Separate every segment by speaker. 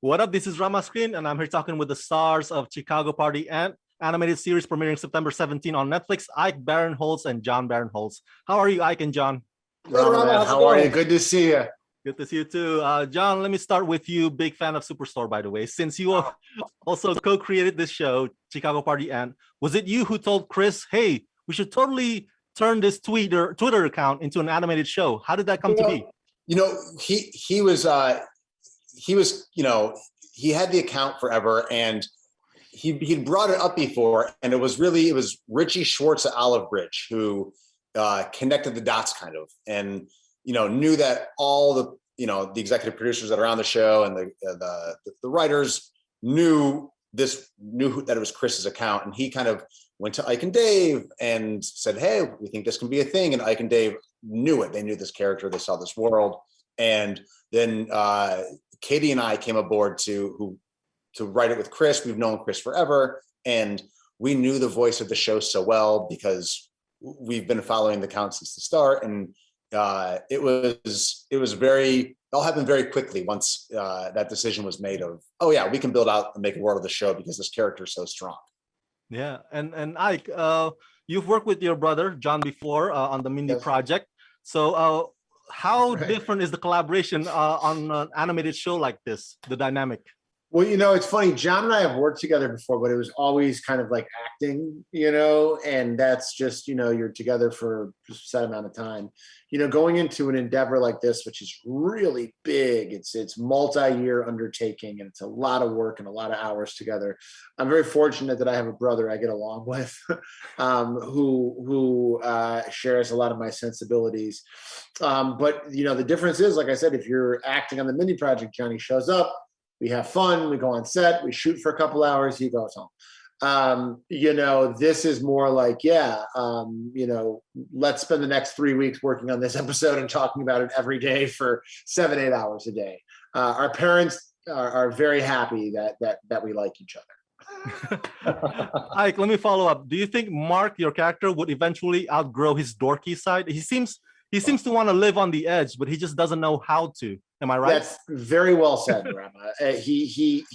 Speaker 1: What up? This is Rama Screen, and I'm here talking with the stars of Chicago Party and animated series premiering September 17 on Netflix, Ike Barinholtz and John Barinholtz. How are you, Ike and John?
Speaker 2: Rama, man, how are you? Good to see you.
Speaker 1: Good to see you too. John, let me start with you. Big fan of Superstore, by the way. Since you also co-created this show, Chicago Party, and was it you who told Chris, hey, we should totally turn this Twitter account into an animated show? How did that come to be?
Speaker 2: You know, he had the account forever, and he'd brought it up before, and it was Richie Schwartz at Olive Bridge who connected the dots kind of, and knew that all the executive producers that are on the show and the writers knew that it was Chris's account, and he kind of went to Ike and Dave and said, hey, we think this can be a thing. And Ike and Dave knew it. They knew this character. They saw this world. And then Katie and I came aboard to write it with Chris. We've known Chris forever. And we knew the voice of the show so well because we've been following the count since the start. And it all happened very quickly once that decision was made of, oh yeah, we can build out and make a world of the show because this character is so strong.
Speaker 1: Yeah, and Ike, you've worked with your brother John before on the Mindy project. So how different is the collaboration on an animated show like this, the dynamic?
Speaker 3: Well, it's funny. John and I have worked together before, but it was always kind of like acting, and that's just, you're together for a set amount of time. Going into an endeavor like this, which is really big, it's multi-year undertaking, and it's a lot of work and a lot of hours together. I'm very fortunate that I have a brother I get along with who shares a lot of my sensibilities. But, the difference is, like I said, if you're acting on the Mindy project, Johnny shows up. We have fun, we go on set, we shoot for a couple hours, he goes home. This is more like, let's spend the next 3 weeks working on this episode and talking about it every day for 7-8 hours a day. Our parents are very happy that we like each other.
Speaker 1: Ike, let me follow up. Do you think Mark, your character, would eventually outgrow his dorky side? He seems to want to live on the edge, but he just doesn't know how to. Am I right?
Speaker 3: That's very well said, Rama. He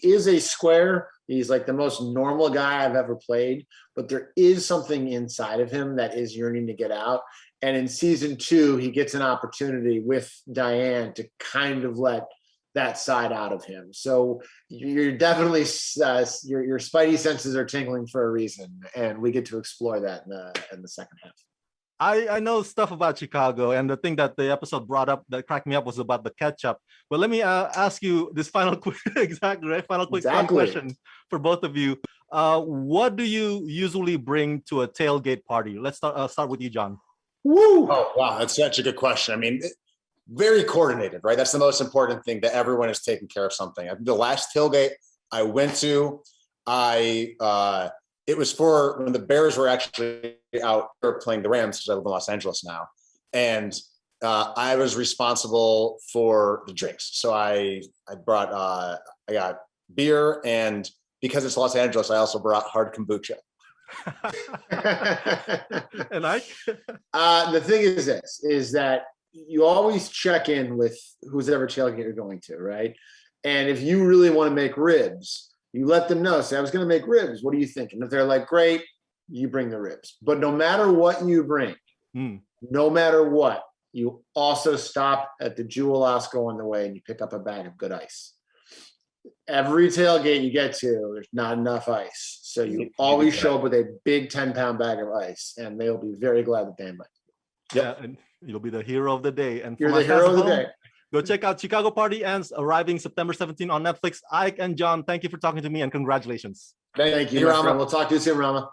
Speaker 3: is a square. He's like the most normal guy I've ever played, but there is something inside of him that is yearning to get out. And in season 2, he gets an opportunity with Diane to kind of let that side out of him. So you're definitely your spidey senses are tingling for a reason, and we get to explore that in the second half.
Speaker 1: I know stuff about Chicago, and the thing that the episode brought up that cracked me up was about the ketchup. But let me ask you this final quick question for both of you. What do you usually bring to a tailgate party? Let's start with you, John.
Speaker 2: Woo! Oh, wow, that's such a good question. I mean, very coordinated, right? That's the most important thing, that everyone is taking care of something. The last tailgate I went to, it was for when the Bears were actually out playing the Rams, because I live in Los Angeles now. And I was responsible for the drinks. So I got beer, and because it's Los Angeles, I also brought hard kombucha.
Speaker 1: And
Speaker 3: the thing is this, is that you always check in with who's ever tailgate you're going to, right? And if you really want to make ribs, you let them know, say, I was going to make ribs. What are you thinking? If they're like, great, you bring the ribs. But no matter what you bring, no matter what, you also stop at the Jewel Osco on the way and you pick up a bag of good ice. Every tailgate you get to, there's not enough ice. So you always show up with a big 10-pound bag of ice, and they'll be very glad that they invite you.
Speaker 1: Yep. Yeah, and you'll be the hero of the day. And
Speaker 3: you're the hero of the day.
Speaker 1: Go check out Chicago Party Ends, arriving September 17 on Netflix. Ike and John, thank you for talking to me, and congratulations.
Speaker 3: Thank you, Rama. We'll talk to you soon, Rama.